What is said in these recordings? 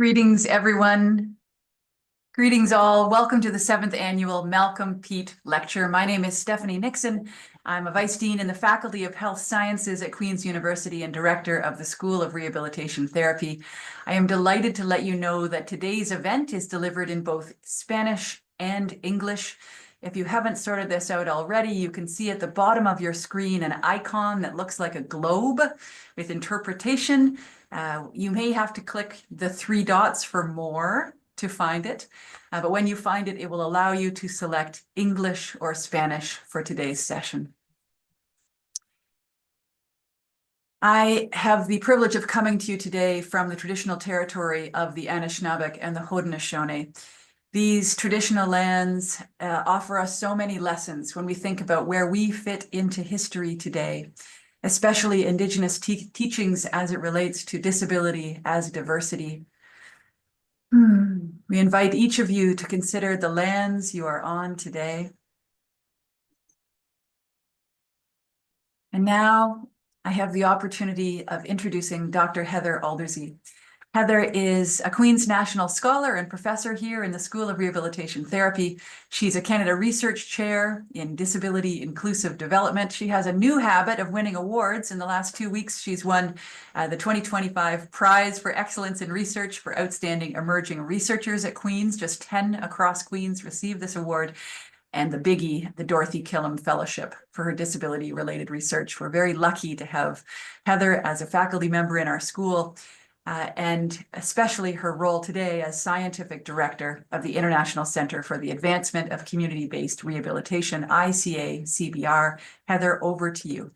Greetings, everyone. Greetings, all. Welcome to the 7th Annual Malcolm Peet Lecture. My name is Stephanie Nixon. I'm a Vice Dean in the Faculty of Health Sciences at Queen's University and Director of the School of Rehabilitation Therapy. I am delighted to let you know that today's event is delivered in both Spanish and English. If you haven't sorted this out already, you can see at the bottom of your screen an icon that looks like a globe with interpretation. You may have to click the 3 dots for more to find it. But when you find it, it will allow you to select English or Spanish for today's session. I have the privilege of coming to you today from the traditional territory of the Anishinaabeg and the Haudenosaunee. These traditional lands offer us so many lessons when we think about where we fit into history today, especially Indigenous teachings as it relates to disability as diversity. We invite each of you to consider the lands you are on today. And now I have the opportunity of introducing Dr. Heather Aldersey. Heather is a Queen's National Scholar and professor here in the School of Rehabilitation Therapy. She's a Canada Research Chair in Disability Inclusive Development. She has a new habit of winning awards. In the last 2 weeks, she's won the 2025 Prize for Excellence in Research for Outstanding Emerging Researchers at Queen's. Just 10 across Queen's received this award. And the biggie, the Dorothy Killam Fellowship for her disability-related research. We're very lucky to have Heather as a faculty member in our school. And especially her role today as Scientific Director of the International Center for the Advancement of Community-Based Rehabilitation, ICA-CBR. Heather, over to you.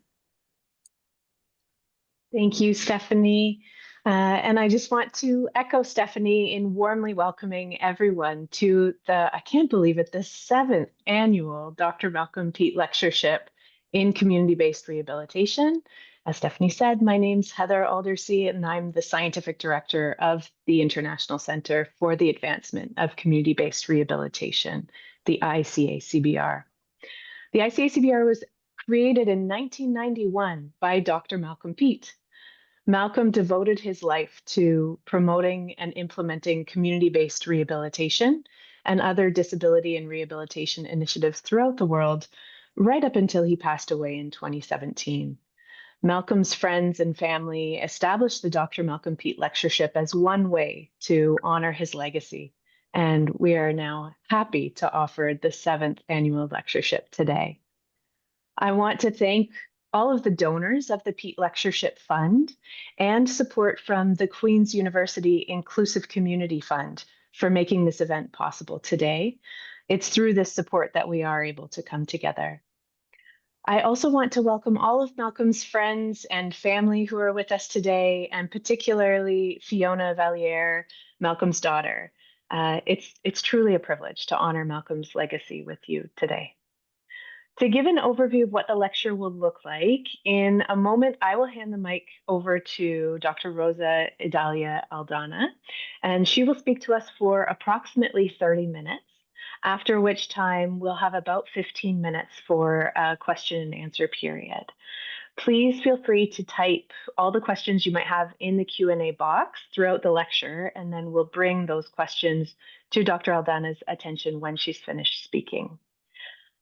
Thank you, Stephanie. And I just want to echo Stephanie in warmly welcoming everyone to I can't believe it, the 7th Annual Dr. Malcolm Peet Lectureship in Community-Based Rehabilitation. As Stephanie said, my name's Heather Aldersey, and I'm the Scientific Director of the International Center for the Advancement of Community-Based Rehabilitation, the ICA-CBR. The ICA-CBR was created in 1991 by Dr. Malcolm Peet. Malcolm devoted his life to promoting and implementing community-based rehabilitation and other disability and rehabilitation initiatives throughout the world, right up until he passed away in 2017. Malcolm's friends and family established the Dr. Malcolm Peet Lectureship as one way to honor his legacy, and we are now happy to offer the 7th Annual Lectureship today. I want to thank all of the donors of the Peet Lectureship Fund and support from the Queen's University Inclusive Community Fund for making this event possible today. It's through this support that we are able to come together. I also want to welcome all of Malcolm's friends and family who are with us today, and particularly Fiona Valliere, Malcolm's daughter. It's truly a privilege to honor Malcolm's legacy with you today. To give an overview of what the lecture will look like, in a moment, I will hand the mic over to Dr. Rosa Idalia Aldana, and she will speak to us for approximately 30 minutes, after which time we'll have about 15 minutes for a question and answer period. Please feel free to type all the questions you might have in the Q&A box throughout the lecture, and then we'll bring those questions to Dr. Aldana's attention when she's finished speaking.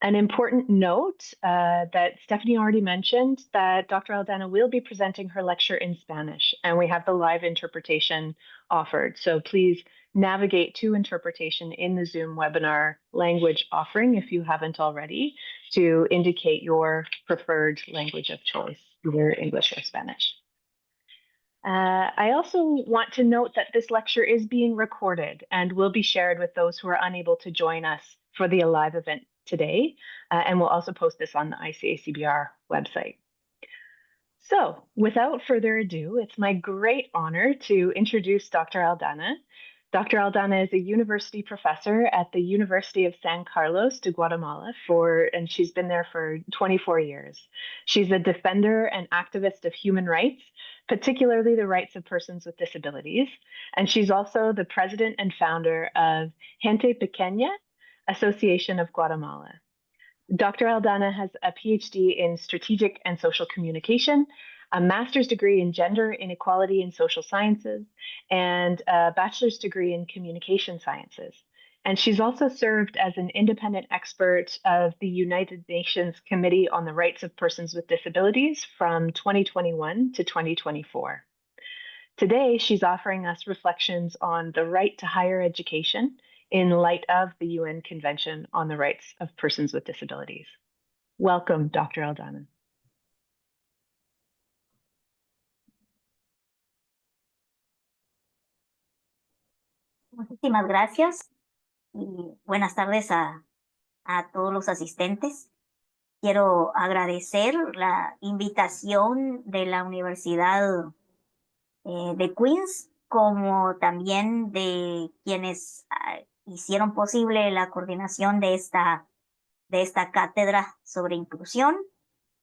An important note that Stephanie already mentioned, that Dr. Aldana will be presenting her lecture in Spanish, and we have the live interpretation offered. So please navigate to interpretation in the Zoom webinar language offering if you haven't already, to indicate your preferred language of choice, either English or Spanish. I also want to note that this lecture is being recorded and will be shared with those who are unable to join us for the live event today, and we'll also post this on the ICA-CBR website. So without further ado, it's my great honor to introduce Dr. Aldana. Dr. Aldana is a university professor at the University of San Carlos de Guatemala and she's been there for 24 years. She's a defender and activist of human rights, particularly the rights of persons with disabilities. And she's also the president and founder of Gente Pequeña Association of Guatemala. Dr. Aldana has a PhD in strategic and social communication a master's degree in gender inequality and social sciences, and a bachelor's degree in communication sciences. And she's also served as an independent expert of the United Nations Committee on the Rights of Persons with Disabilities from 2021 to 2024. Today, she's offering us reflections on the right to higher education in light of the UN Convention on the Rights of Persons with Disabilities. Welcome, Dr. Aldana. Muchísimas gracias y buenas tardes a todos los asistentes. Quiero agradecer la invitación de la Universidad de Queens, como también de quienes hicieron posible la coordinación de esta cátedra sobre inclusión,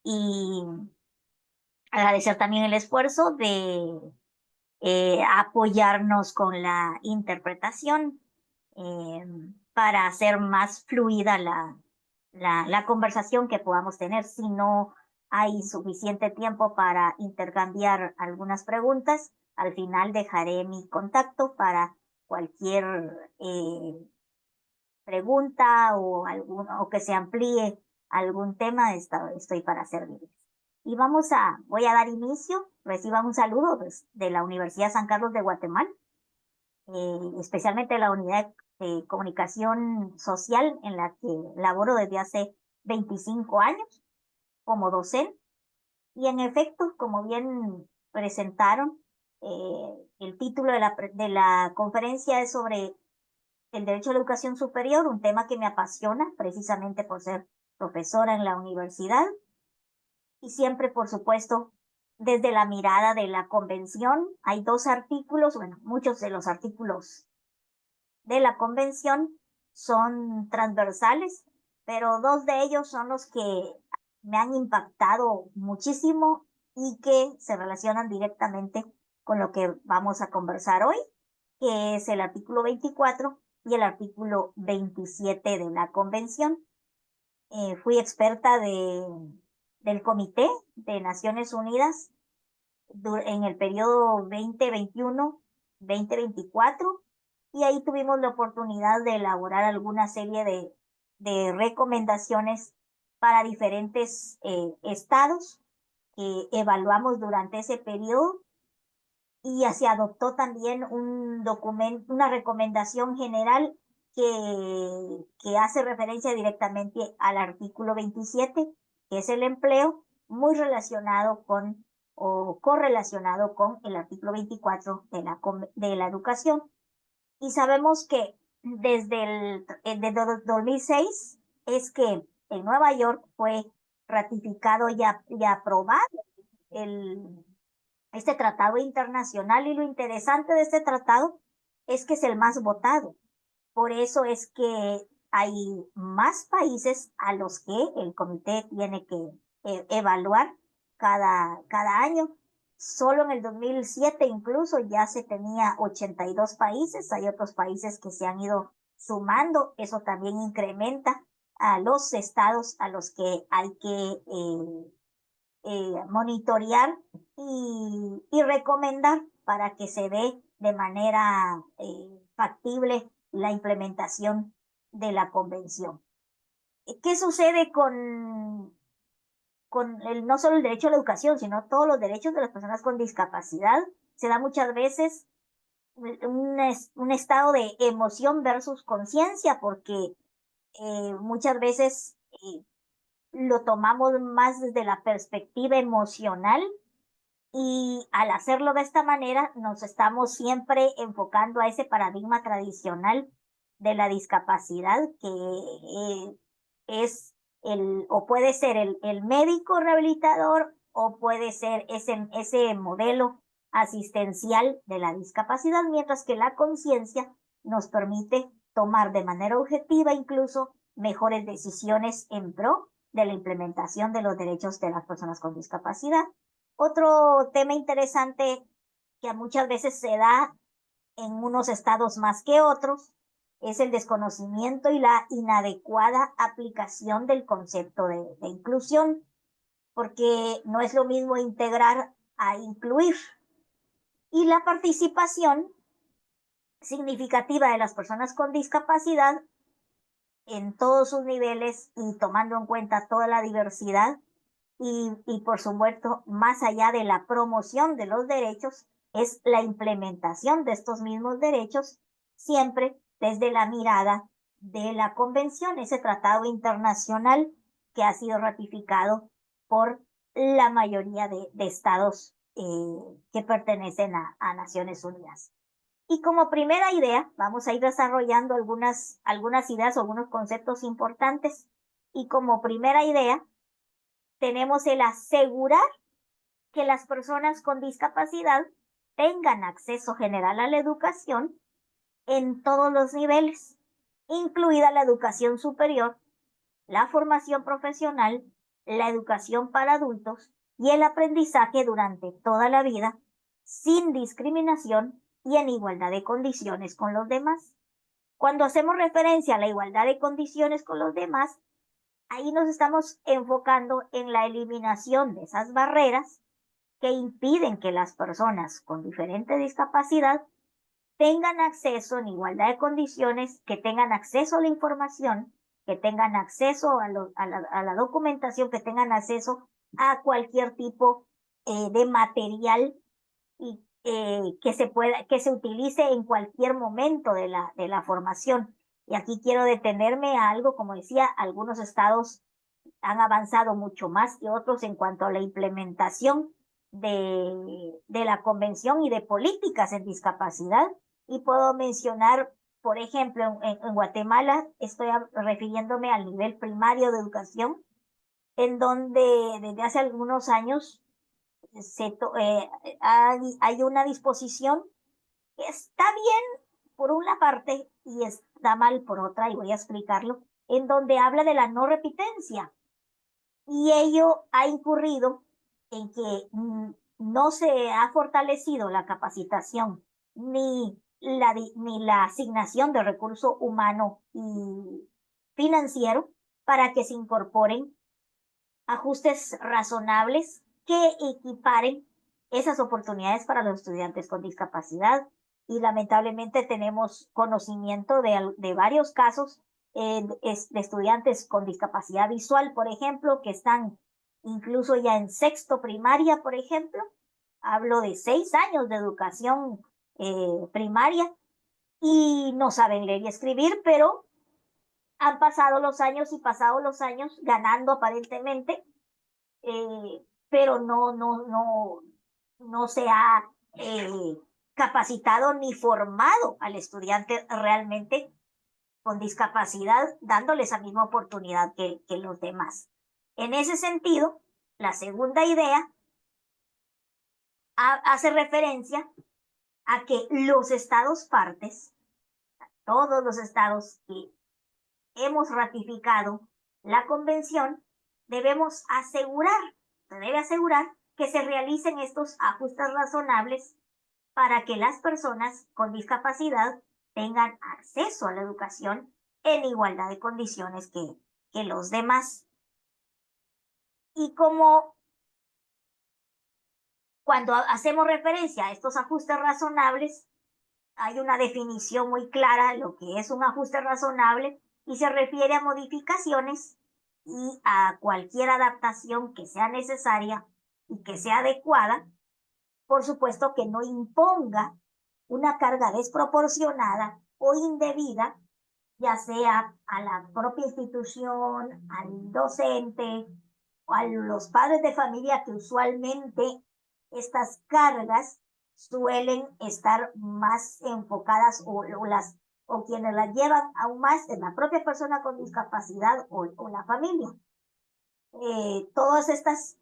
y agradecer también el esfuerzo de apoyarnos con la interpretación para hacer más fluida la conversación que podamos tener. Si no hay suficiente tiempo para intercambiar algunas preguntas, al final dejaré mi contacto para cualquier pregunta o que se amplíe algún tema. Estoy para servirles. Y voy a dar inicio. Reciban un saludo de la Universidad San Carlos de Guatemala, especialmente la unidad de comunicación social en la que laboro desde hace 25 años como docente. Y en efecto, como bien presentaron, el título de la conferencia es sobre el derecho a la educación superior, un tema que me apasiona precisamente por ser profesora en la universidad. Y siempre, por supuesto, desde la mirada de la convención. Hay dos artículos, bueno, muchos de los artículos de la convención son transversales, pero dos de ellos son los que me han impactado muchísimo y que se relacionan directamente con lo que vamos a conversar hoy, que es el artículo 24 y el artículo 27 de la convención. Fui experta del Comité de Naciones Unidas en el periodo 2021-2024, y ahí tuvimos la oportunidad de elaborar alguna serie de recomendaciones para diferentes estados que evaluamos durante ese periodo, y se adoptó también un documento, una recomendación general que hace referencia directamente al artículo 27, que es el empleo, muy relacionado con o correlacionado con el artículo 24 de la educación. Y sabemos que desde 2006 es que en Nueva York fue ratificado y aprobado este tratado internacional, y lo interesante de este tratado es que es el más votado. Por eso es que hay más países a los que el comité tiene que evaluar cada año. Solo en el 2007 incluso ya se tenía 82 países. Hay otros países que se han ido sumando. Eso también incrementa a los estados a los que hay que monitorear y recomendar para que se dé de manera factible la implementación de la convención. ¿Qué sucede con no solo el derecho a la educación, sino todos los derechos de las personas con discapacidad? Se da muchas veces un estado de emoción versus conciencia, porque muchas veces lo tomamos más desde la perspectiva emocional, y al hacerlo de esta manera nos estamos siempre enfocando a ese paradigma tradicional de la discapacidad, que es o puede ser el médico rehabilitador, o puede ser ese modelo asistencial de la discapacidad, mientras que la conciencia nos permite tomar de manera objetiva incluso mejores decisiones en pro de la implementación de los derechos de las personas con discapacidad. Otro tema interesante que muchas veces se da en unos estados más que otros es el desconocimiento y la inadecuada aplicación del concepto de inclusión, porque no es lo mismo integrar a incluir. Y la participación significativa de las personas con discapacidad en todos sus niveles y tomando en cuenta toda la diversidad y por supuesto, más allá de la promoción de los derechos, es la implementación de estos mismos derechos, siempre desde la mirada de la Convención, ese tratado internacional que ha sido ratificado por la mayoría de estados que pertenecen a Naciones Unidas. Y como primera idea, vamos a ir desarrollando algunas ideas o algunos conceptos importantes. Y como primera idea, tenemos el asegurar que las personas con discapacidad tengan acceso general a la educación en todos los niveles, incluida la educación superior, la formación profesional, la educación para adultos y el aprendizaje durante toda la vida, sin discriminación y en igualdad de condiciones con los demás. Cuando hacemos referencia a la igualdad de condiciones con los demás, ahí nos estamos enfocando en la eliminación de esas barreras que impiden que las personas con diferente discapacidad tengan acceso en igualdad de condiciones, que tengan acceso a la información, que tengan acceso a la documentación, que tengan acceso a cualquier tipo de material y que se utilice en cualquier momento de la formación. Y aquí quiero detenerme a algo, como decía, algunos estados han avanzado mucho más que otros en cuanto a la implementación de la convención y de políticas en discapacidad. Y puedo mencionar, por ejemplo, en Guatemala, estoy refiriéndome al nivel primario de educación, en donde desde hace algunos años hay una disposición que está bien por una parte y está mal por otra, y voy a explicarlo, en donde habla de la no repitencia. Y ello ha incurrido en que no se ha fortalecido la capacitación ni la asignación de recurso humano y financiero para que se incorporen ajustes razonables que equiparen esas oportunidades para los estudiantes con discapacidad. Y lamentablemente tenemos conocimiento de varios casos de estudiantes con discapacidad visual, por ejemplo, que están incluso ya en sexto primaria, por ejemplo. Hablo de 6 años de educación primaria y no saben leer y escribir, pero han pasado los años y pasado los años ganando aparentemente, pero no se ha capacitado ni formado al estudiante realmente con discapacidad, dándole esa misma oportunidad que los demás. En ese sentido, la segunda idea hace referencia a que los estados partes, todos los estados que hemos ratificado la convención, debemos se debe asegurar que se realicen estos ajustes razonables para que las personas con discapacidad tengan acceso a la educación en igualdad de condiciones que los demás. Y como cuando hacemos referencia a estos ajustes razonables, hay una definición muy clara de lo que es un ajuste razonable y se refiere a modificaciones y a cualquier adaptación que sea necesaria y que sea adecuada, por supuesto que no imponga una carga desproporcionada o indebida, ya sea a la propia institución, al docente o a los padres de familia, que usualmente estas cargas suelen estar más enfocadas o quienes las llevan aún más es la propia persona con discapacidad o la familia. Todas estas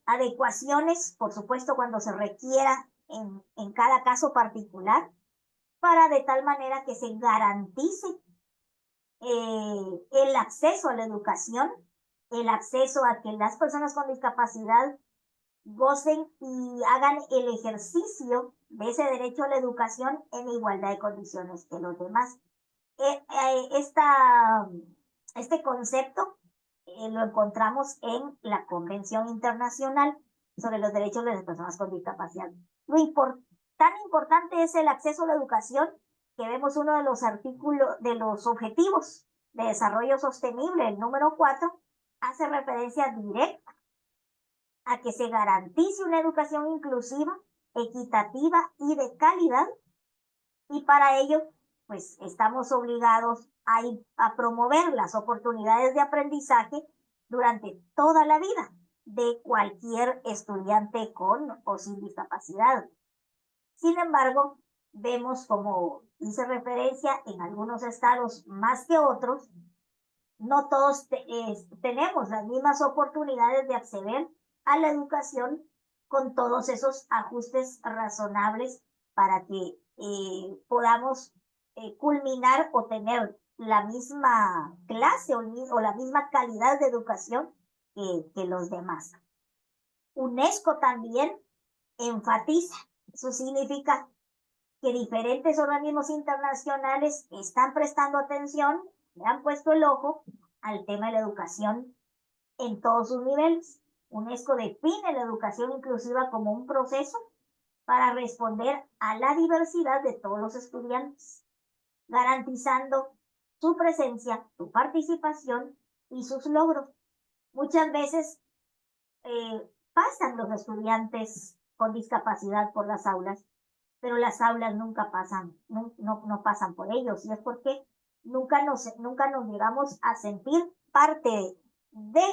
adecuaciones, por supuesto, cuando se requiera en cada caso particular, para de tal manera que se garantice el acceso a la educación, el acceso a que las personas con discapacidad gocen y hagan el ejercicio de ese derecho a la educación en igualdad de condiciones que los demás. Este concepto lo encontramos en la Convención Internacional sobre los derechos de las personas con discapacidad. Tan importante es el acceso a la educación que vemos uno de los artículos, de los objetivos de desarrollo sostenible, el número 4, hace referencia directa a que se garantice una educación inclusiva, equitativa y de calidad, y para ello, pues estamos obligados a promover las oportunidades de aprendizaje durante toda la vida de cualquier estudiante con o sin discapacidad. Sin embargo, vemos, como hice referencia, en algunos estados más que otros, no todos tenemos las mismas oportunidades de acceder a la educación con todos esos ajustes razonables para que podamos culminar o tener la misma clase o la misma calidad de educación que los demás. UNESCO también enfatiza, eso significa que diferentes organismos internacionales están prestando atención, le han puesto el ojo al tema de la educación en todos sus niveles. UNESCO define la educación inclusiva como un proceso para responder a la diversidad de todos los estudiantes, garantizando su presencia, su participación y sus logros. Muchas veces pasan los estudiantes con discapacidad por las aulas, pero las aulas nunca pasan, no pasan por ellos, y es porque nunca nos llegamos a sentir parte de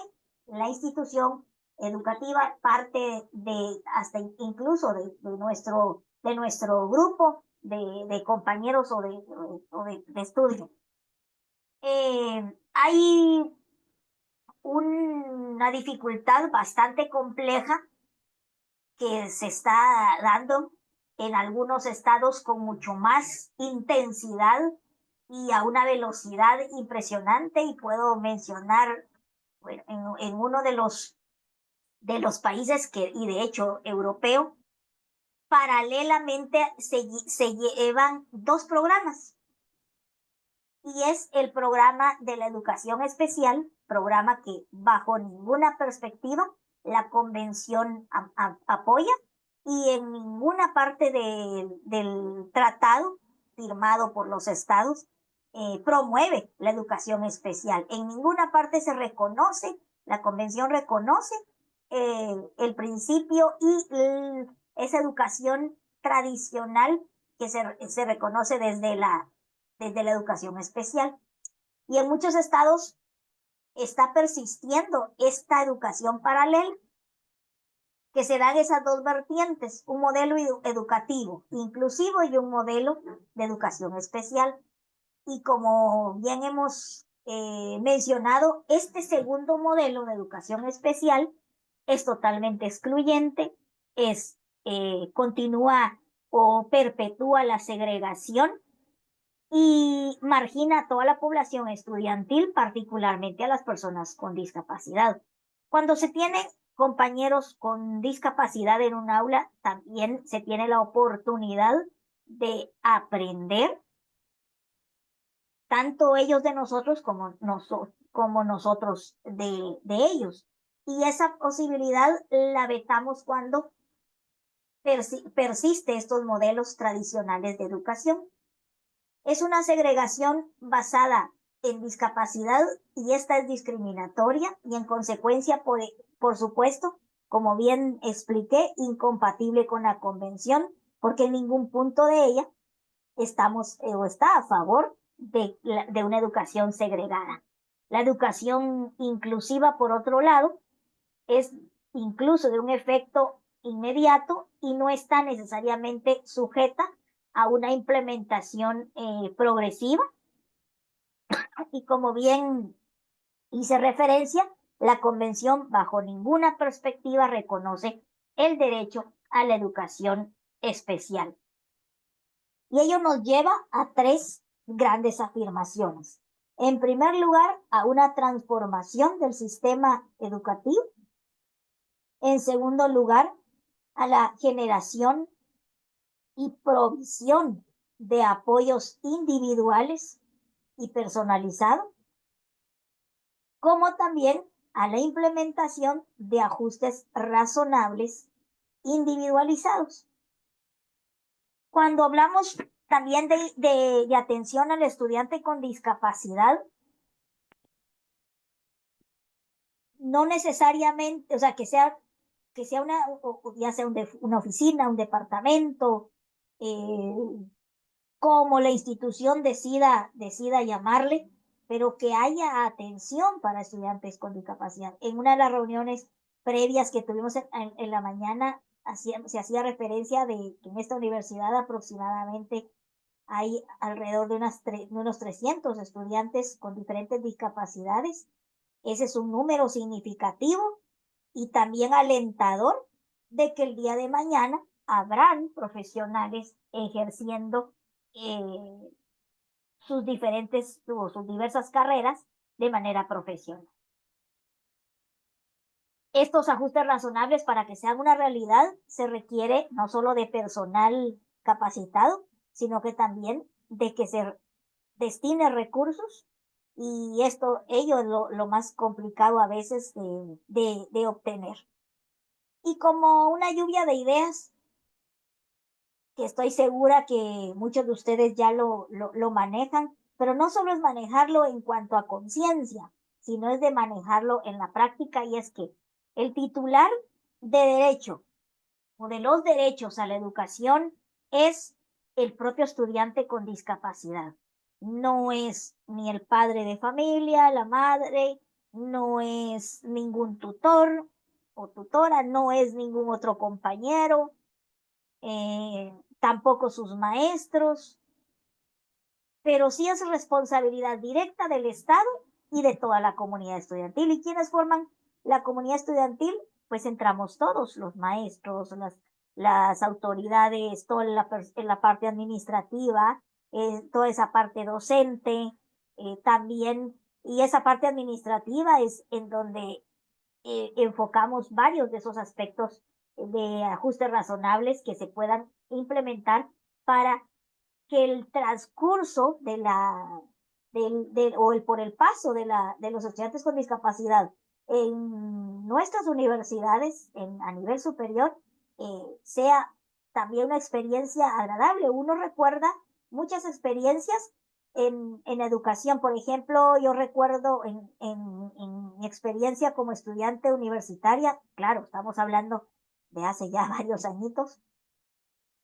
la institución educativa, parte de hasta incluso de nuestro grupo de compañeros o de estudio. Hay una dificultad bastante compleja que se está dando en algunos estados con mucho más intensidad y a una velocidad impresionante, y puedo mencionar, bueno, en uno de los países y de hecho europeo, paralelamente se llevan dos programas, y es el programa de la educación especial, programa que bajo ninguna perspectiva la convención apoya, y en ninguna parte del tratado firmado por los estados promueve la educación especial. En ninguna parte se reconoce, la convención reconoce el principio y esa educación tradicional que se reconoce desde la educación especial. Y en muchos estados está persistiendo esta educación paralela, que se dan esas dos vertientes, un modelo educativo inclusivo y un modelo de educación especial. Y como bien hemos mencionado, este segundo modelo de educación especial es totalmente excluyente, continúa o perpetúa la segregación y margina a toda la población estudiantil, particularmente a las personas con discapacidad. Cuando se tienen compañeros con discapacidad en un aula, también se tiene la oportunidad de aprender, tanto ellos de nosotros como nosotros de ellos. Y esa posibilidad la vetamos cuando persiste estos modelos tradicionales de educación. Es una segregación basada en discapacidad, y esta es discriminatoria y en consecuencia, por supuesto, como bien expliqué, incompatible con la convención, porque en ningún punto de ella estamos o está a favor de una educación segregada. La educación inclusiva, por otro lado, es incluso de un efecto inmediato y no está necesariamente sujeta a una implementación progresiva. Y como bien hice referencia, la convención bajo ninguna perspectiva reconoce el derecho a la educación especial. Y ello nos lleva a tres grandes afirmaciones. En primer lugar, a una transformación del sistema educativo. En segundo lugar, a la generación y provisión de apoyos individuales y personalizados, como también a la implementación de ajustes razonables individualizados. Cuando hablamos también de atención al estudiante con discapacidad, no necesariamente, o sea, que sea ya sea una oficina, un departamento, como la institución decida llamarle, pero que haya atención para estudiantes con discapacidad. En una de las reuniones previas que tuvimos en la mañana, se hacía referencia de que en esta universidad aproximadamente hay alrededor de unos 300 estudiantes con diferentes discapacidades. Ese es un número significativo y también alentador de que el día de mañana habrán profesionales ejerciendo eh, sus diversas carreras de manera profesional. Estos ajustes razonables, para que sean una realidad, se requiere no solo de personal capacitado, sino que también de que se destine recursos, y ello es lo más complicado a veces de obtener. Y como una lluvia de ideas, que estoy segura que muchos de ustedes ya lo manejan, pero no solo es manejarlo en cuanto a conciencia, sino es de manejarlo en la práctica, y es que el titular de derecho o de los derechos a la educación es el propio estudiante con discapacidad. No es ni el padre de familia, la madre, no es ningún tutor o tutora, no es ningún otro compañero, tampoco sus maestros, pero sí es responsabilidad directa del Estado y de toda la comunidad estudiantil. ¿Y quiénes forman la comunidad estudiantil? Pues entramos todos, los maestros, las autoridades, toda la parte administrativa, toda esa parte docente, también, y esa parte administrativa es en donde enfocamos varios de esos aspectos de ajustes razonables que se puedan implementar para que el transcurso por el paso de los estudiantes con discapacidad en nuestras universidades a nivel superior sea también una experiencia agradable. Uno recuerda muchas experiencias en educación. Por ejemplo, yo recuerdo en mi experiencia como estudiante universitaria, claro, estamos hablando de hace ya varios añitos,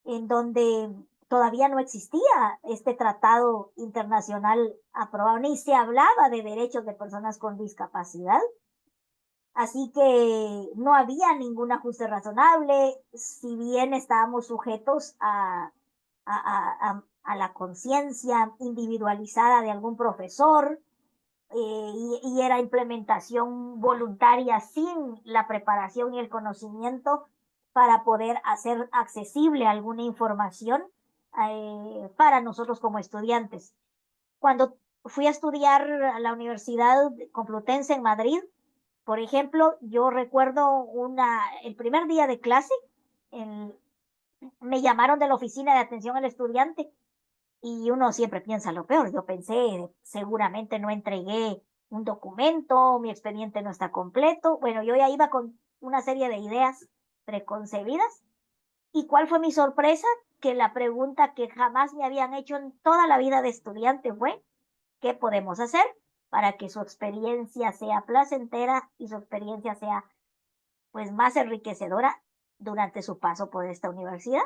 en donde todavía no existía este tratado internacional aprobado, ni se hablaba de derechos de personas con discapacidad. Así que no había ningún ajuste razonable, si bien estábamos sujetos a la conciencia individualizada de algún profesor, y era implementación voluntaria sin la preparación y el conocimiento para poder hacer accesible alguna información para nosotros como estudiantes. Cuando fui a estudiar a la Universidad Complutense en Madrid, por ejemplo, yo recuerdo el primer día de clase, me llamaron de la oficina de atención al estudiante, y uno siempre piensa lo peor. Yo pensé, seguramente no entregué un documento, mi expediente no está completo. Bueno, yo ya iba con una serie de ideas preconcebidas. ¿Y cuál fue mi sorpresa? Que la pregunta que jamás me habían hecho en toda la vida de estudiante fue: ¿qué podemos hacer para que su experiencia sea placentera y su experiencia sea pues más enriquecedora durante su paso por esta universidad?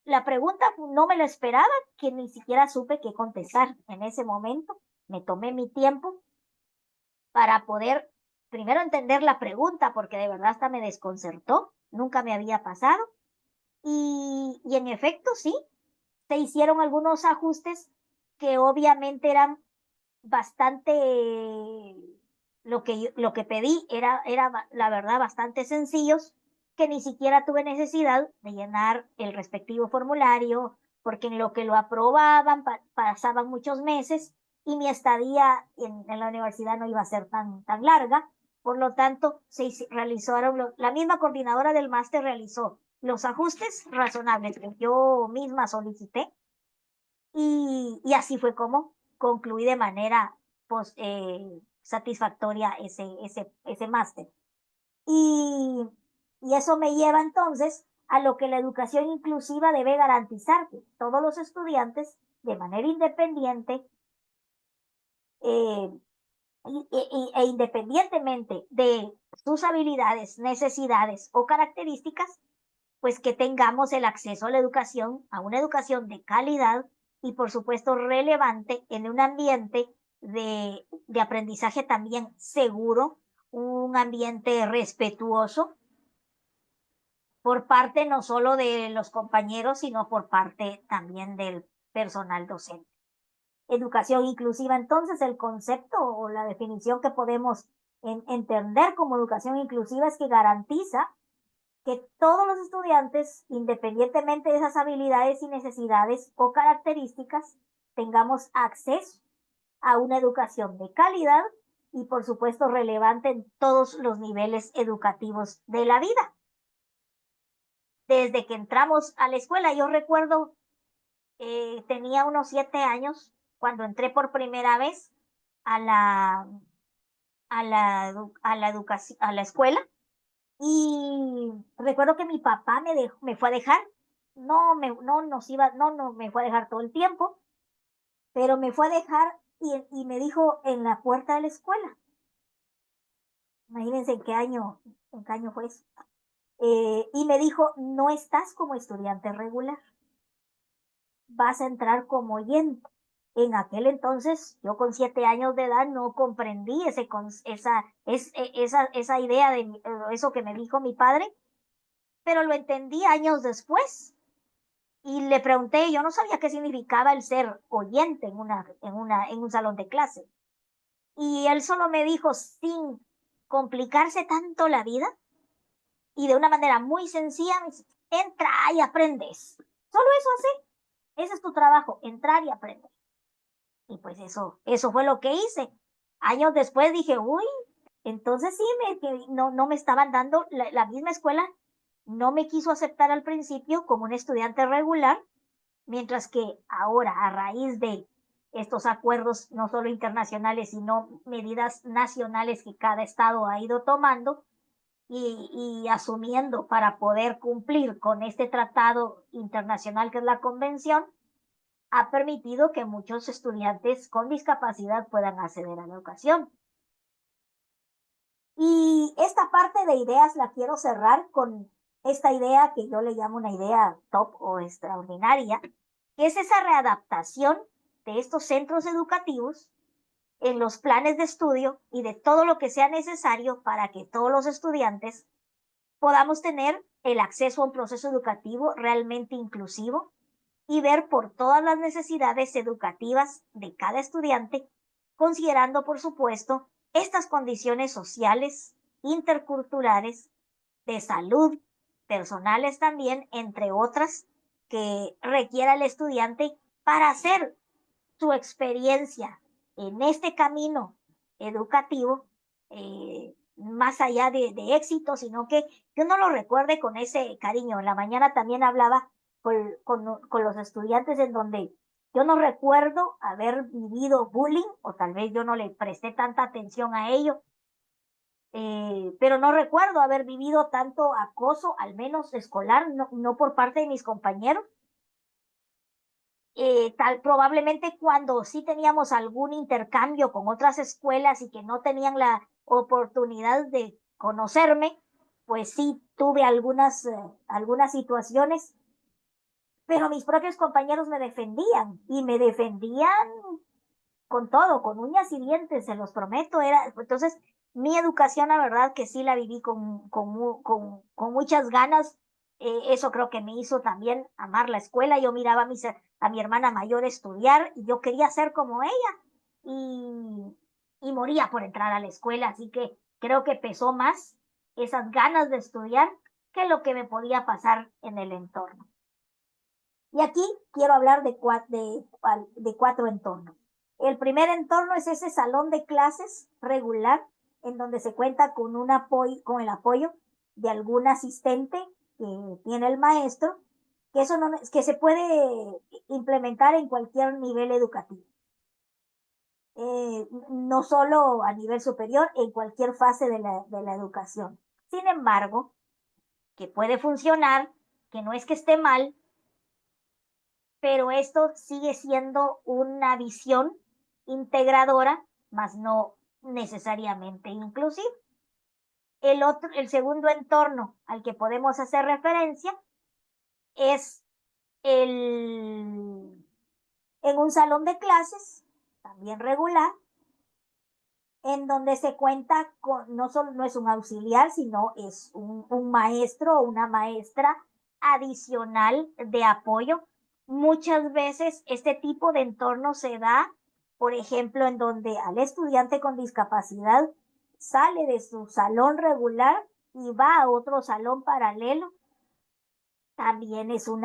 La pregunta no me la esperaba, que ni siquiera supe qué contestar en ese momento. Me tomé mi tiempo para poder primero entender la pregunta, porque de verdad hasta me desconcertó, nunca me había pasado. Y en efecto, sí, se hicieron algunos ajustes que obviamente eran bastante, lo que pedí era la verdad bastante sencillos, que ni siquiera tuve necesidad de llenar el respectivo formulario, porque en lo que lo aprobaban pasaban muchos meses y mi estadía en la universidad no iba a ser tan larga. Por lo tanto, realizaron, la misma coordinadora del máster realizó los ajustes razonables que yo misma solicité, y así fue como concluí de manera satisfactoria ese máster. Y, y eso me lleva entonces a lo que la educación inclusiva debe garantizar, que todos los estudiantes, de manera independiente, eh, e independientemente de sus habilidades, necesidades o características, pues que tengamos el acceso a la educación, a una educación de calidad y por supuesto relevante en un ambiente de aprendizaje también seguro, un ambiente respetuoso por parte no solo de los compañeros, sino por parte también del personal docente. Educación inclusiva, entonces, el concepto o la definición que podemos entender como educación inclusiva es que garantiza que todos los estudiantes, independientemente de esas habilidades y necesidades o características, tengamos acceso a una educación de calidad y, por supuesto, relevante en todos los niveles educativos de la vida. Desde que entramos a la escuela, yo recuerdo, tenía unos 7 años cuando entré por primera vez a a la escuela, y recuerdo que mi papá me fue a dejar, no me fue a dejar todo el tiempo, pero me fue a dejar y me dijo en la puerta de la escuela, imagínense en qué año fue eso, y me dijo, no estás como estudiante regular, vas a entrar como oyente. En aquel entonces, yo con 7 años de edad no comprendí esa idea de eso que me dijo mi padre, pero lo entendí años después. Y le pregunté, yo no sabía qué significaba el ser oyente en un salón de clase. Y él solo me dijo, sin complicarse tanto la vida, y de una manera muy sencilla, me dice, entra y aprendes. Solo eso hace. Ese es tu trabajo, entrar y aprender. Y pues eso fue lo que hice. Años después dije, uy, entonces sí, no me estaban dando, la misma escuela no me quiso aceptar al principio como un estudiante regular, mientras que ahora, a raíz de estos acuerdos, no solo internacionales, sino medidas nacionales que cada estado ha ido tomando y asumiendo para poder cumplir con este tratado internacional que es la convención, ha permitido que muchos estudiantes con discapacidad puedan acceder a la educación. Y esta parte de ideas la quiero cerrar con esta idea que yo le llamo una idea top o extraordinaria, que es esa readaptación de estos centros educativos en los planes de estudio y de todo lo que sea necesario para que todos los estudiantes podamos tener el acceso a un proceso educativo realmente inclusivo y ver por todas las necesidades educativas de cada estudiante, considerando, por supuesto, estas condiciones sociales, interculturales, de salud, personales también, entre otras, que requiera el estudiante para hacer su experiencia en este camino educativo, más allá de éxito, sino que uno lo recuerde con ese cariño. En la mañana también hablaba con los estudiantes en donde yo no recuerdo haber vivido bullying, o tal vez yo no le presté tanta atención a ello, pero no recuerdo haber vivido tanto acoso, al menos escolar, no por parte de mis compañeros. Probablemente cuando sí teníamos algún intercambio con otras escuelas y que no tenían la oportunidad de conocerme, pues sí tuve algunas situaciones, pero mis propios compañeros me defendían y me defendían con todo, con uñas y dientes, se los prometo. Entonces, mi educación, la verdad que sí la viví con muchas ganas. Eso creo que me hizo también amar la escuela. Yo miraba a mi hermana mayor estudiar y yo quería ser como ella y moría por entrar a la escuela. Así que creo que pesó más esas ganas de estudiar que lo que me podía pasar en el entorno. Y aquí quiero hablar de 4 entornos. El primer entorno es ese salón de clases regular en donde se cuenta con con el apoyo de algún asistente que tiene el maestro, que se puede implementar en cualquier nivel educativo. no solo a nivel superior, en cualquier fase de la educación. Sin embargo, que puede funcionar, que no es que esté mal, pero esto sigue siendo una visión integradora, más no necesariamente inclusiva. El segundo entorno al que podemos hacer referencia es en un salón de clases, también regular, en donde se cuenta con, no es un auxiliar, sino es un maestro o una maestra adicional de apoyo. Muchas veces este tipo de entorno se da, por ejemplo, en donde al estudiante con discapacidad sale de su salón regular y va a otro salón paralelo. También es un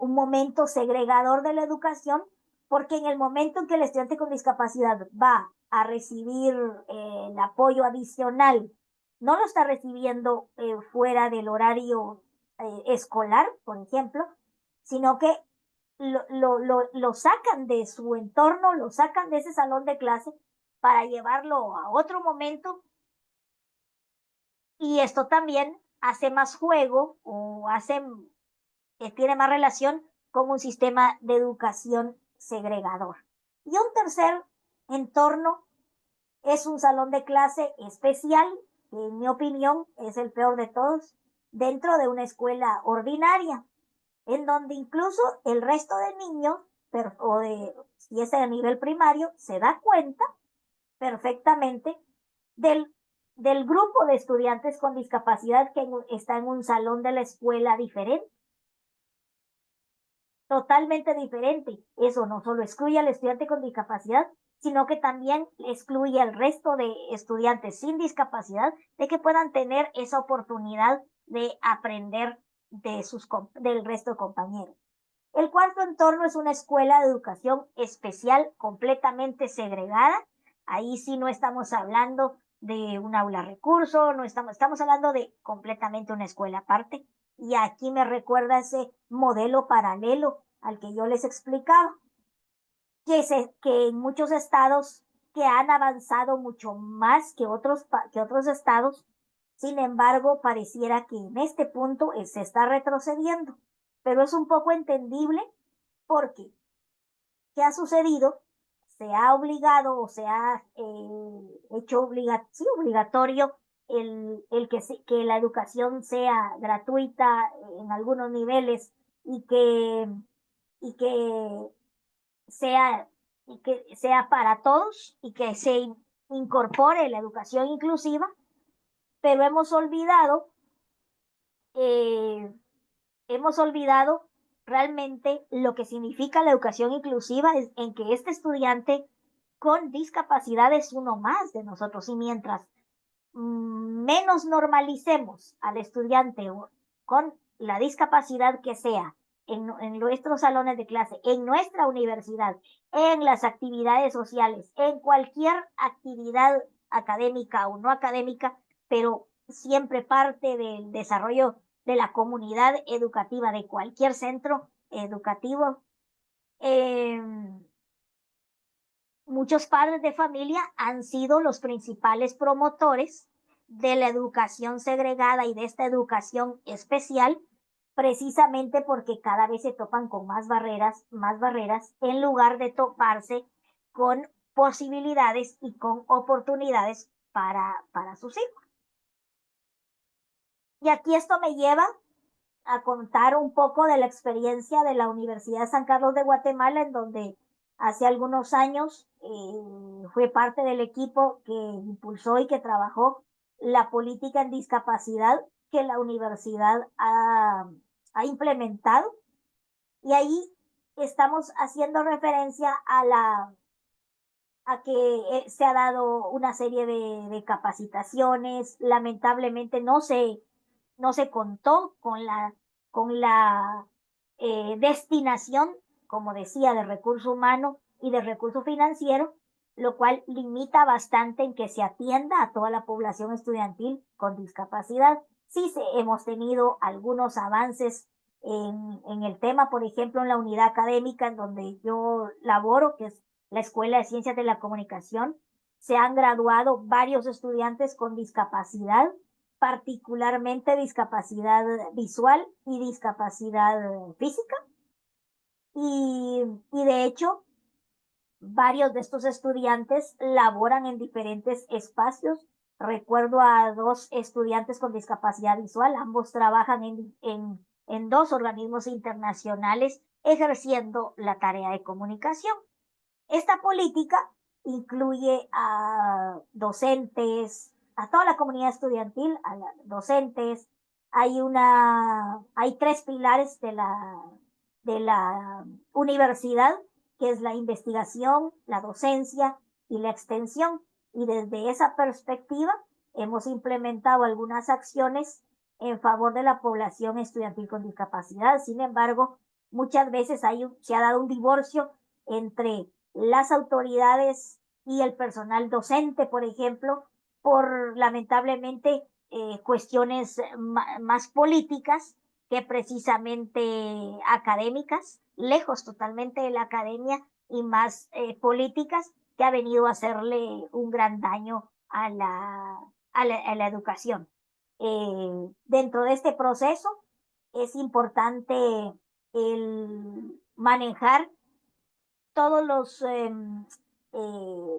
momento segregador de la educación, porque en el momento en que el estudiante con discapacidad va a recibir el apoyo adicional, no lo está recibiendo fuera del horario escolar, por ejemplo, sino que lo sacan de su entorno, lo sacan de ese salón de clase para llevarlo a otro momento, y esto también hace más juego o tiene más relación con un sistema de educación segregador. Y un tercer entorno es un salón de clase especial, que en mi opinión es el peor de todos, dentro de una escuela ordinaria, en donde incluso el resto de niños, si es a nivel primario, se da cuenta perfectamente del, del grupo de estudiantes con discapacidad que está en un salón de la escuela diferente, totalmente diferente. Eso no solo excluye al estudiante con discapacidad, sino que también excluye al resto de estudiantes sin discapacidad de que puedan tener esa oportunidad de aprender del resto de compañeros. El cuarto entorno es una escuela de educación especial completamente segregada. Ahí sí no estamos hablando de un aula recurso, no estamos hablando de completamente una escuela aparte. Y aquí me recuerda ese modelo paralelo al que yo les explicaba, que en muchos estados que han avanzado mucho más que otros estados, sin embargo, pareciera que en este punto se está retrocediendo. Pero es un poco entendible porque, ¿qué ha sucedido? Se ha obligado o se ha hecho obligatorio que la educación sea gratuita en algunos niveles y y que sea, y que sea para todos y que se incorpore la educación inclusiva, pero eh, hemos olvidado realmente lo que significa la educación inclusiva, en que este estudiante con discapacidad es uno más de nosotros, y mientras menos normalicemos al estudiante con la discapacidad que sea en nuestros salones de clase, en nuestra universidad, en las actividades sociales, en cualquier actividad académica o no académica, pero siempre parte del desarrollo de la comunidad educativa de cualquier centro educativo. Muchos padres de familia han sido los principales promotores de la educación segregada y de esta educación especial, precisamente porque cada vez se topan con más barreras, en lugar de toparse con posibilidades y con oportunidades para sus hijos. Y aquí esto me lleva a contar un poco de la experiencia de la Universidad de San Carlos de Guatemala, en donde hace algunos años fue parte del equipo que impulsó y que trabajó la política en discapacidad que la universidad ha implementado. Y ahí estamos haciendo referencia a que se ha dado una serie de capacitaciones. Lamentablemente no se contó con la destinación, como decía, de recurso humano y de recurso financiero, lo cual limita bastante en que se atienda a toda la población estudiantil con discapacidad. Sí, hemos tenido algunos avances en el tema, por ejemplo, en la unidad académica en donde yo laboro, que es la Escuela de Ciencias de la Comunicación, se han graduado varios estudiantes con discapacidad, particularmente discapacidad visual y discapacidad física. Y de hecho, varios de estos estudiantes laboran en diferentes espacios. Recuerdo a 2 estudiantes con discapacidad visual, ambos trabajan en 2 organismos internacionales ejerciendo la tarea de comunicación. Esta política incluye a docentes, a toda la comunidad estudiantil, a docentes. Hay 3 pilares de la universidad, que es la investigación, la docencia y la extensión. Y desde esa perspectiva hemos implementado algunas acciones en favor de la población estudiantil con discapacidad. Sin embargo, muchas veces se ha dado un divorcio entre las autoridades y el personal docente, por ejemplo, por lamentablemente cuestiones más políticas que precisamente académicas, lejos totalmente de la academia y más políticas, que ha venido a hacerle un gran daño a la educación. Dentro de este proceso es importante el manejar todos los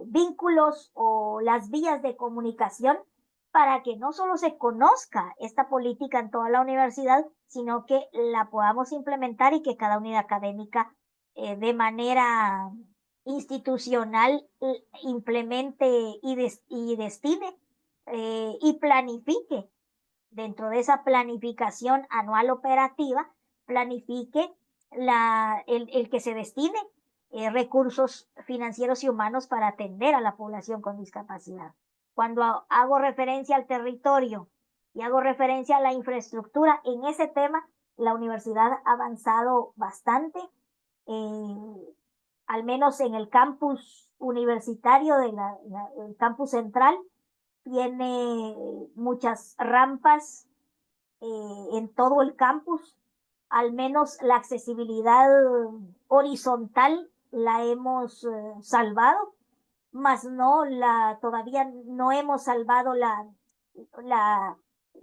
vínculos o las vías de comunicación para que no solo se conozca esta política en toda la universidad, sino que la podamos implementar y que cada unidad académica de manera institucional implemente y destine y planifique dentro de esa planificación anual operativa, planifique el que se destine recursos financieros y humanos para atender a la población con discapacidad. Cuando hago referencia al territorio y hago referencia a la infraestructura, en ese tema la universidad ha avanzado bastante, al menos en el campus universitario el campus central, tiene muchas rampas en todo el campus. Al menos la accesibilidad horizontal la hemos salvado, mas todavía no hemos salvado la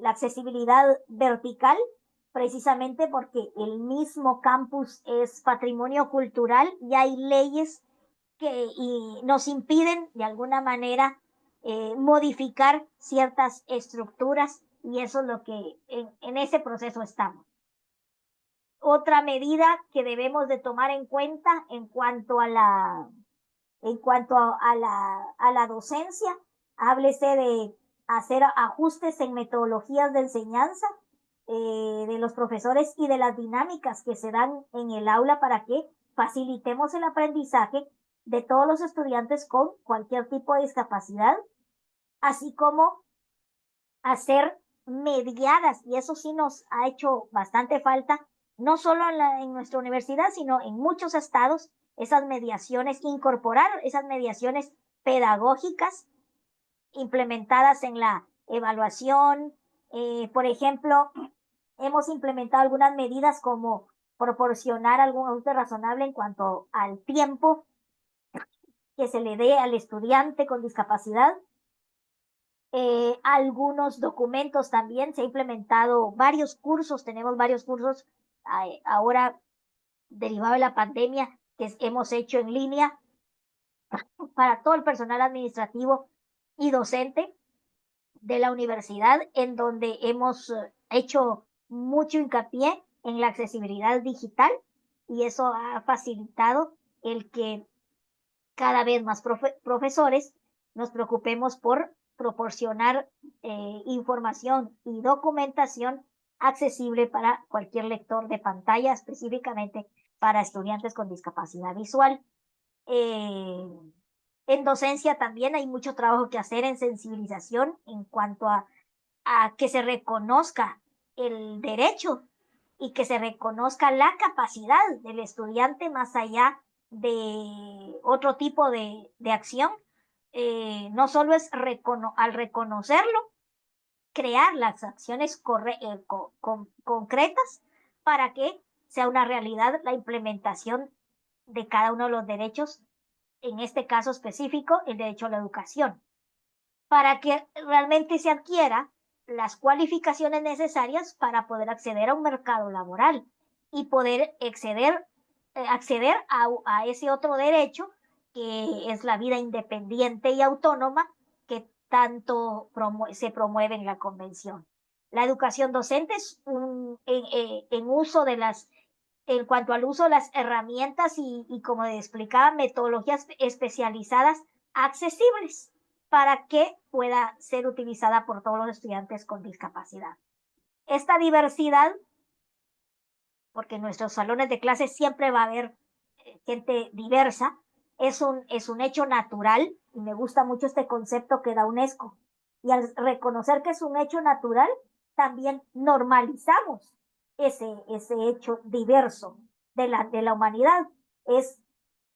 accesibilidad vertical, precisamente porque el mismo campus es patrimonio cultural y hay leyes que nos impiden de alguna manera modificar ciertas estructuras, y eso es lo que en ese proceso estamos. Otra medida que debemos de tomar en cuenta en cuanto a la docencia, háblese de hacer ajustes en metodologías de enseñanza de los profesores y de las dinámicas que se dan en el aula para que facilitemos el aprendizaje de todos los estudiantes con cualquier tipo de discapacidad, así como hacer mediadas, y eso sí nos ha hecho bastante falta, no solo en nuestra universidad, sino en muchos estados, esas mediaciones, incorporar esas mediaciones pedagógicas implementadas en la evaluación. Por ejemplo, hemos implementado algunas medidas como proporcionar algún ajuste razonable en cuanto al tiempo que se le dé al estudiante con discapacidad. Algunos documentos también, se ha implementado varios cursos, tenemos varios cursos ahora derivado de la pandemia que hemos hecho en línea para todo el personal administrativo y docente de la universidad, en donde hemos hecho mucho hincapié en la accesibilidad digital, y eso ha facilitado el que cada vez más profesores nos preocupemos por proporcionar información y documentación accesible para cualquier lector de pantalla, específicamente para estudiantes con discapacidad visual. En docencia también hay mucho trabajo que hacer en sensibilización en cuanto a que se reconozca el derecho y que se reconozca la capacidad del estudiante más allá de otro tipo de acción. No solo es al reconocerlo, crear las acciones concretas para que sea una realidad la implementación de cada uno de los derechos en este caso específico, el derecho a la educación, para que realmente se adquiera las cualificaciones necesarias para poder acceder a un mercado laboral y poder acceder a ese otro derecho que es la vida independiente y autónoma que tanto se promueve en la Convención. La educación docente es en uso de en cuanto al uso de las herramientas y como explicaba, metodologías especializadas accesibles para que pueda ser utilizada por todos los estudiantes con discapacidad. Esta diversidad, porque en nuestros salones de clase siempre va a haber gente diversa, es un hecho natural y me gusta mucho este concepto que da UNESCO. Y al reconocer que es un hecho natural, también normalizamos ese hecho diverso de la humanidad. Es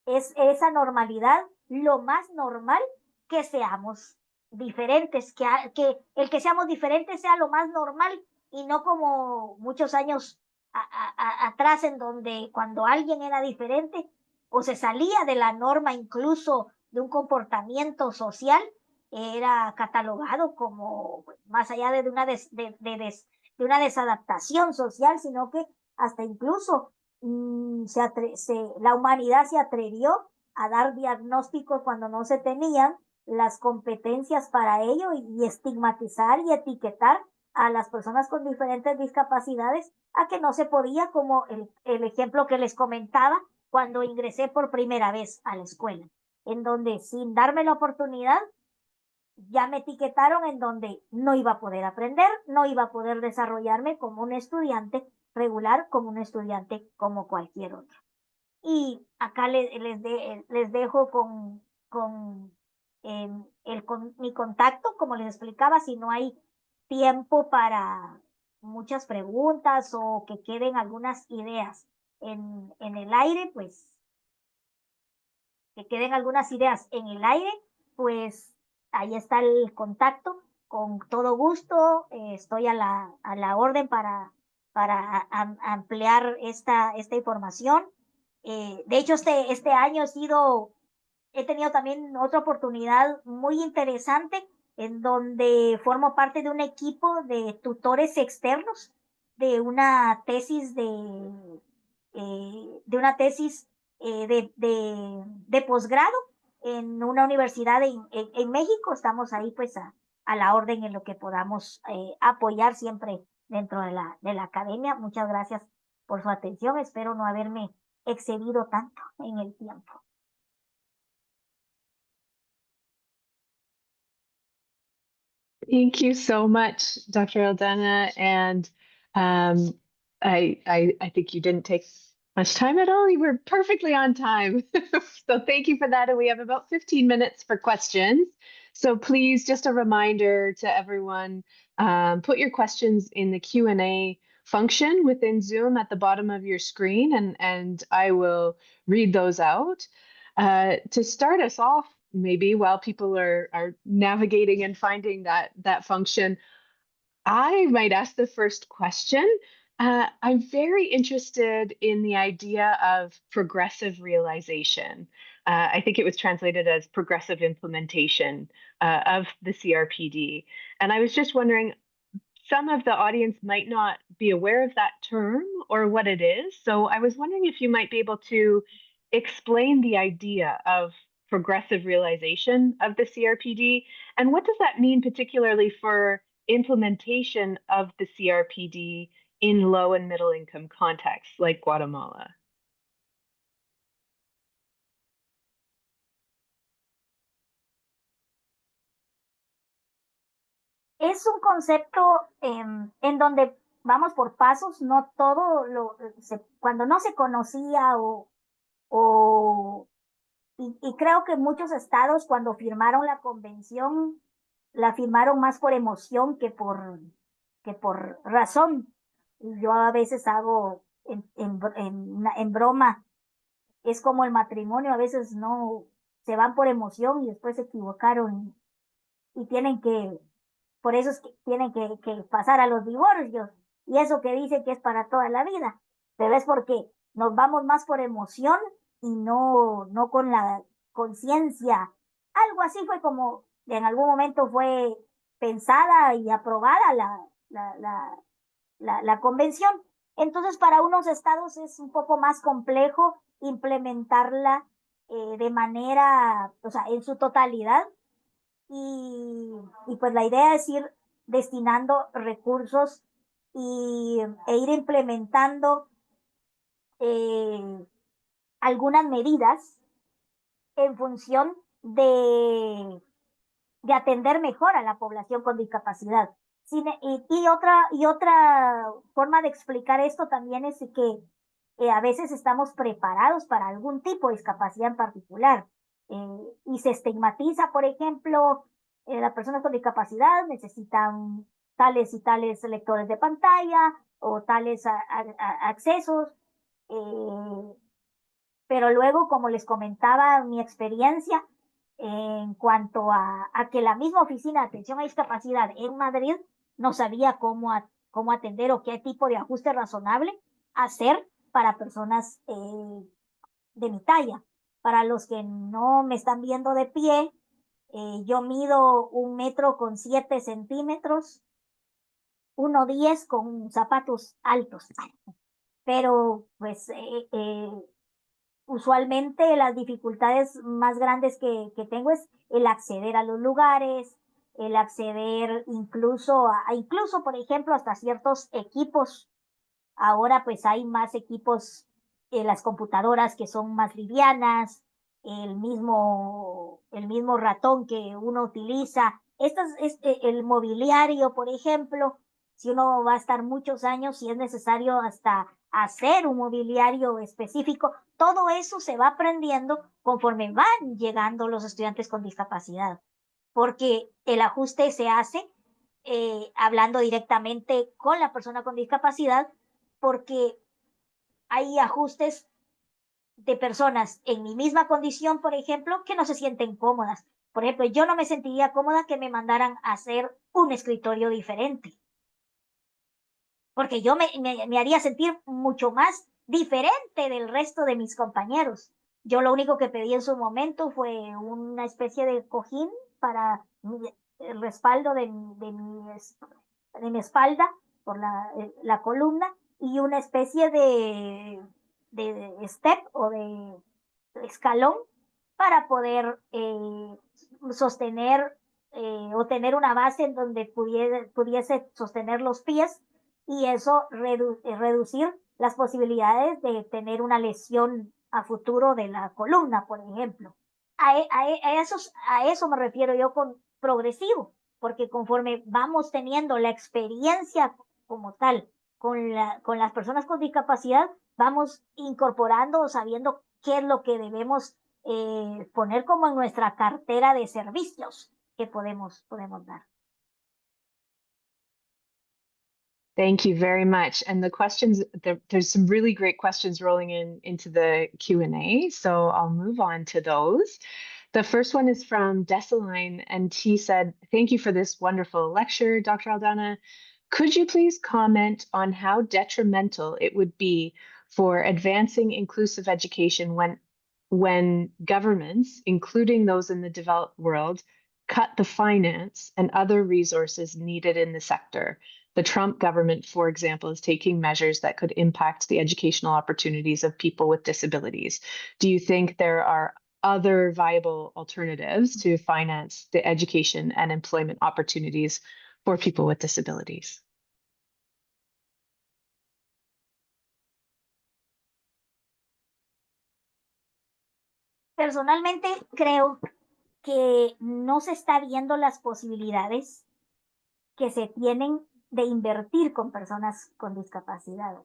esa normalidad lo más normal que seamos diferentes, que el que seamos diferentes sea lo más normal y no como muchos años atrás en donde cuando alguien era diferente o se salía de la norma incluso de un comportamiento social, era catalogado como más allá de una desadaptación social, sino que hasta incluso la humanidad se atrevió a dar diagnósticos cuando no se tenían las competencias para ello y estigmatizar y etiquetar a las personas con diferentes discapacidades a que no se podía, como el ejemplo que les comentaba cuando ingresé por primera vez a la escuela, en donde sin darme la oportunidad ya me etiquetaron en donde no iba a poder aprender, no iba a poder desarrollarme como un estudiante regular, como un estudiante como cualquier otro. Y acá les dejo con mi contacto, como les explicaba, si no hay tiempo para muchas preguntas o que queden algunas ideas en el aire, pues que queden algunas ideas en el aire, pues ahí está el contacto. Con todo gusto, estoy a la orden para ampliar esta información. De hecho, este año he tenido también otra oportunidad muy interesante en donde formo parte de un equipo de tutores externos de una tesis de una tesis de posgrado en una universidad en México. Estamos ahí pues a la orden en lo que podamos apoyar siempre dentro de la academia. Muchas gracias por su atención. Espero no haberme excedido tanto en el tiempo. Thank you so much, Dr. Aldana. And I think you didn't take much time at all. You were perfectly on time. So thank you for that. And we have about 15 minutes for questions. So please, just a reminder to everyone, put your questions in the Q&A function within Zoom at the bottom of your screen, and I will read those out. To start us off, maybe while people are navigating and finding that function, I might ask the first question. I'm very interested in the idea of progressive realization. I think it was translated as progressive implementation of the CRPD. And I was just wondering, some of the audience might not be aware of that term or what it is. So I was wondering if you might be able to explain the idea of progressive realization of the CRPD, and what does that mean particularly for implementation of the CRPD in low and middle income contexts like Guatemala? Es un concepto en donde vamos por pasos, no todo cuando no se conocía y creo que muchos estados cuando firmaron la convención la firmaron más por emoción que por razón. Y yo a veces hago en broma, es como el matrimonio, a veces no se van por emoción y después se equivocaron y tienen por eso es que tienen que pasar a los divorcios. Y eso que dice que es para toda la vida, pero es porque nos vamos más por emoción y no con conciencia. Algo así fue como en algún momento fue pensada y aprobada la convención. Entonces, para unos estados es un poco más complejo implementarla de manera, o sea, en su totalidad. Y pues la idea es ir destinando recursos e ir implementando algunas medidas en función de atender mejor a la población con discapacidad. Y otra forma de explicar esto también es que a veces estamos preparados para algún tipo de discapacidad en particular. Y se estigmatiza, por ejemplo, las personas con discapacidad necesitan tales y tales lectores de pantalla o tales accesos. Pero luego, como les comentaba, mi experiencia en cuanto a que la misma oficina de atención a discapacidad en Madrid no sabía cómo atender o qué tipo de ajuste razonable hacer para personas de mi talla. Para los que no me están viendo de pie, yo mido 1 metro con 7 centímetros, 1,10 con zapatos altos, pero pues usualmente las dificultades más grandes que tengo es el acceder a los lugares, el acceder incluso, por ejemplo, hasta ciertos equipos. Ahora pues hay más equipos, las computadoras que son más livianas, el mismo ratón que uno utiliza. El mobiliario, por ejemplo, si uno va a estar muchos años, si es necesario hasta hacer un mobiliario específico, todo eso se va aprendiendo conforme van llegando los estudiantes con discapacidad, porque el ajuste se hace hablando directamente con la persona con discapacidad, porque hay ajustes de personas en mi misma condición, por ejemplo, que no se sienten cómodas. Por ejemplo, yo no me sentiría cómoda que me mandaran a hacer un escritorio diferente, porque yo me haría sentir mucho más diferente del resto de mis compañeros. Yo lo único que pedí en su momento fue una especie de cojín para el respaldo de mi espalda por la columna, y una especie de step o de escalón para poder sostener o tener una base en donde pudiese sostener los pies, y eso reducir las posibilidades de tener una lesión a futuro de la columna, por ejemplo. A eso me refiero yo con progresivo, porque conforme vamos teniendo la experiencia como tal con las personas con discapacidad, vamos incorporando o sabiendo qué es lo que debemos poner como en nuestra cartera de servicios que podemos dar. Thank you very much. And the questions, there's some really great questions rolling into the Q&A, so I'll move on to those. The first one is from Desaline, and he said, "Thank you for this wonderful lecture, Dr. Aldana. Could you please comment on how detrimental it would be for advancing inclusive education when governments, including those in the developed world, cut the finance and other resources needed in the sector? The Trump government, for example, is taking measures that could impact the educational opportunities of people with disabilities. Do you think there are other viable alternatives to finance the education and employment opportunities for people with disabilities?" Personalmente creo que no se está viendo las posibilidades que se tienen de invertir con personas con discapacidad.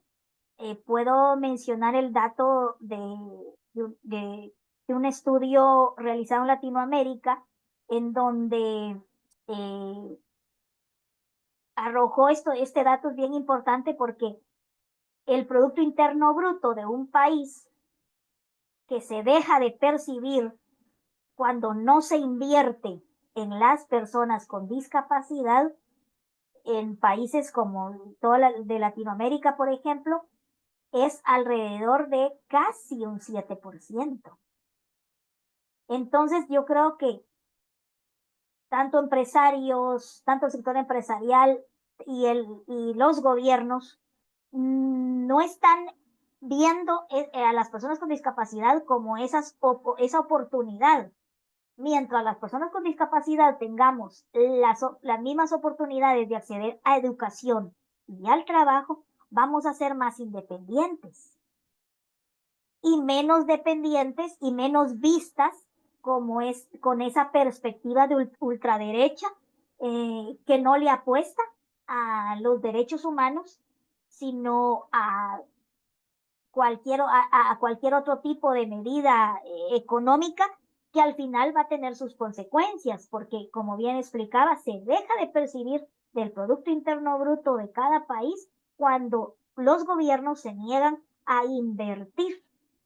Puedo mencionar el dato de un estudio realizado en Latinoamérica, en donde arrojó este dato es bien importante, porque el Producto Interno Bruto de un país que se deja de percibir cuando no se invierte en las personas con discapacidad, en países como de Latinoamérica, por ejemplo, es alrededor de casi un 7%. Entonces yo creo que tanto empresarios, tanto el sector empresarial y los gobiernos no están viendo a las personas con discapacidad como esa oportunidad. Mientras las personas con discapacidad tengamos las mismas oportunidades de acceder a educación y al trabajo, vamos a ser más independientes y menos dependientes y menos vistas como es con esa perspectiva de ultraderecha que no le apuesta a los derechos humanos, sino a cualquier otro tipo de medida económica que al final va a tener sus consecuencias, porque como bien explicaba, se deja de percibir del Producto Interno Bruto de cada país cuando los gobiernos se niegan a invertir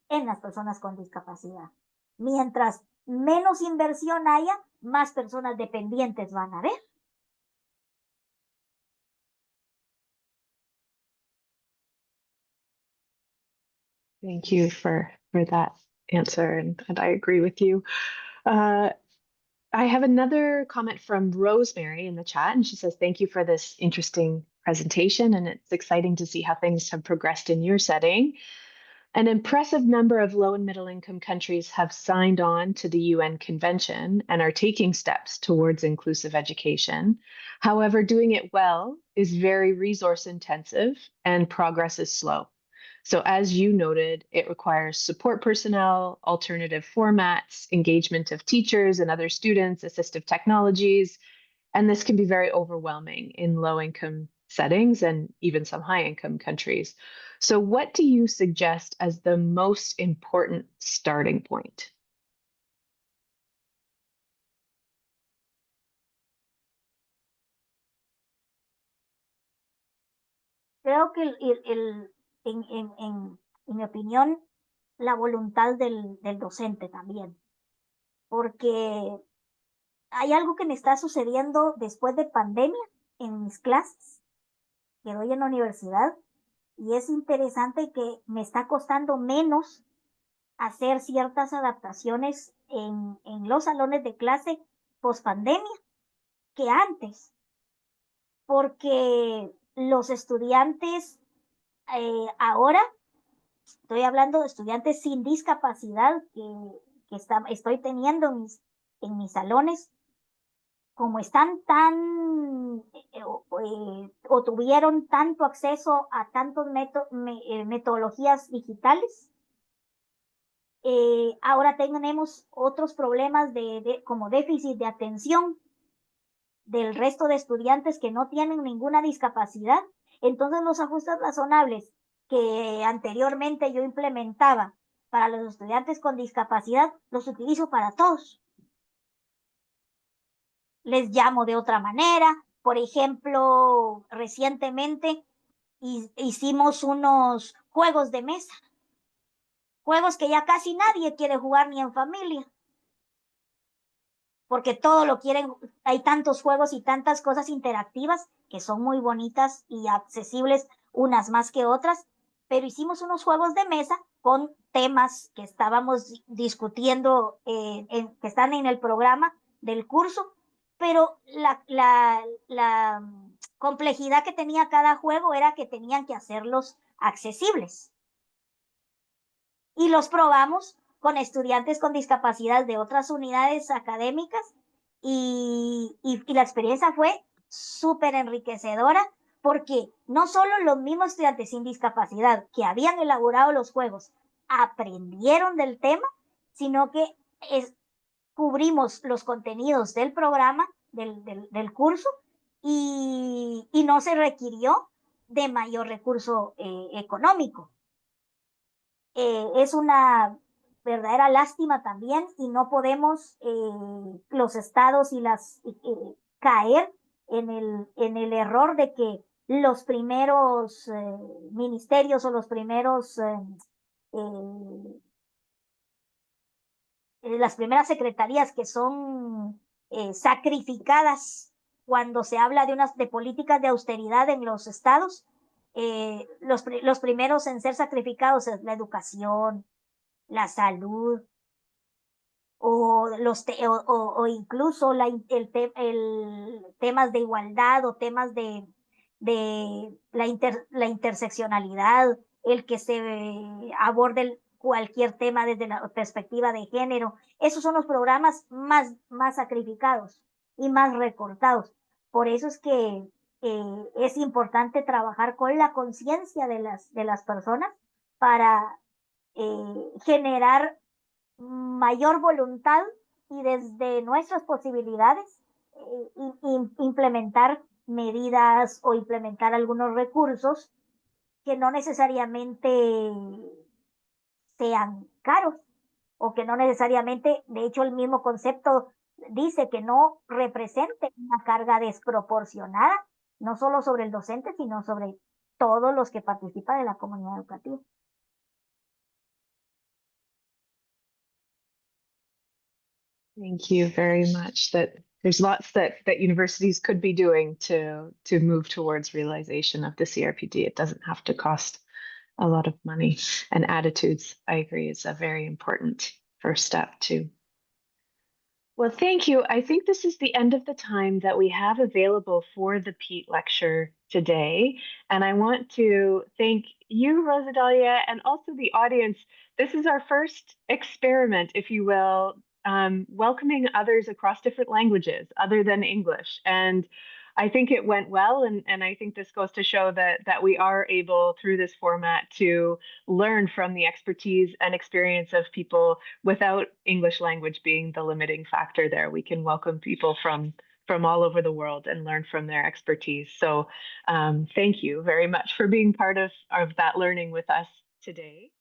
en las personas con discapacidad. Mientras menos inversión haya, más personas dependientes van a haber. Thank you for that answer, and I agree with you. I have another comment from Rosemary in the chat, and she says, thank you for this interesting presentation, and it's exciting to see how things have progressed in your setting. An impressive number of low and middle income countries have signed on to the UN Convention and are taking steps towards inclusive education. However, doing it well is very resource intensive and progress is slow. So, as you noted, it requires support personnel, alternative formats, engagement of teachers and other students, assistive technologies, and this can be very overwhelming in low income settings and even some high income countries. So, what do you suggest as the most important starting point? Creo que en mi opinión, la voluntad del docente también, porque hay algo que me está sucediendo después de pandemia en mis clases que doy en la universidad y es interesante que me está costando menos hacer ciertas adaptaciones en los salones de clase post pandemia que antes, porque los estudiantes ahora, estoy hablando de estudiantes sin discapacidad estoy teniendo en mis salones, como están tan o tuvieron tanto acceso a tantas metodologías digitales, ahora tenemos otros problemas como déficit de atención del resto de estudiantes que no tienen ninguna discapacidad. Entonces los ajustes razonables que anteriormente yo implementaba para los estudiantes con discapacidad, los utilizo para todos. Les llamo de otra manera. Por ejemplo, recientemente hicimos unos juegos de mesa. Juegos que ya casi nadie quiere jugar ni en familia. Porque todo lo quieren, hay tantos juegos y tantas cosas interactivas que son muy bonitas y accesibles unas más que otras, pero hicimos unos juegos de mesa con temas que estábamos discutiendo, que están en el programa del curso, pero la complejidad que tenía cada juego era que tenían que hacerlos accesibles. Y los probamos con estudiantes con discapacidad de otras unidades académicas y la experiencia fue súper enriquecedora porque no solo los mismos estudiantes sin discapacidad que habían elaborado los juegos aprendieron del tema, sino que cubrimos los contenidos del programa, del curso, y no se requirió de mayor recurso económico. Es una verdadera lástima también y no podemos los estados y caer en el error de que los primeros ministerios o los primeros las primeras secretarías que son sacrificadas cuando se habla de políticas de austeridad en los estados, los primeros en ser sacrificados es la educación, la salud o o incluso el temas de igualdad o temas de la interseccionalidad, el que se aborde cualquier tema desde la perspectiva de género. Esos son los programas más sacrificados y más recortados. Por eso es que es importante trabajar con la conciencia de las personas para generar mayor voluntad y desde nuestras posibilidades implementar medidas o implementar algunos recursos que no necesariamente sean caros o que no necesariamente, de hecho el mismo concepto dice que no represente una carga desproporcionada, no solo sobre el docente, sino sobre todos los que participan de la comunidad educativa. Thank you very much. That there's lots that universities could be doing to move towards realization of the CRPD. It doesn't have to cost a lot of money, and attitudes, I agree, is a very important first step too. Well, thank you. I think this is the end of the time that we have available for the Pete lecture today. And I want to thank you, Rosadelia, and also the audience. This is our first experiment, if you will, welcoming others across different languages other than English. And I think it went well, and I think this goes to show that we are able, through this format, to learn from the expertise and experience of people without English language being the limiting factor there. We can welcome people from all over the world and learn from their expertise. So thank you very much for being part of that learning with us today.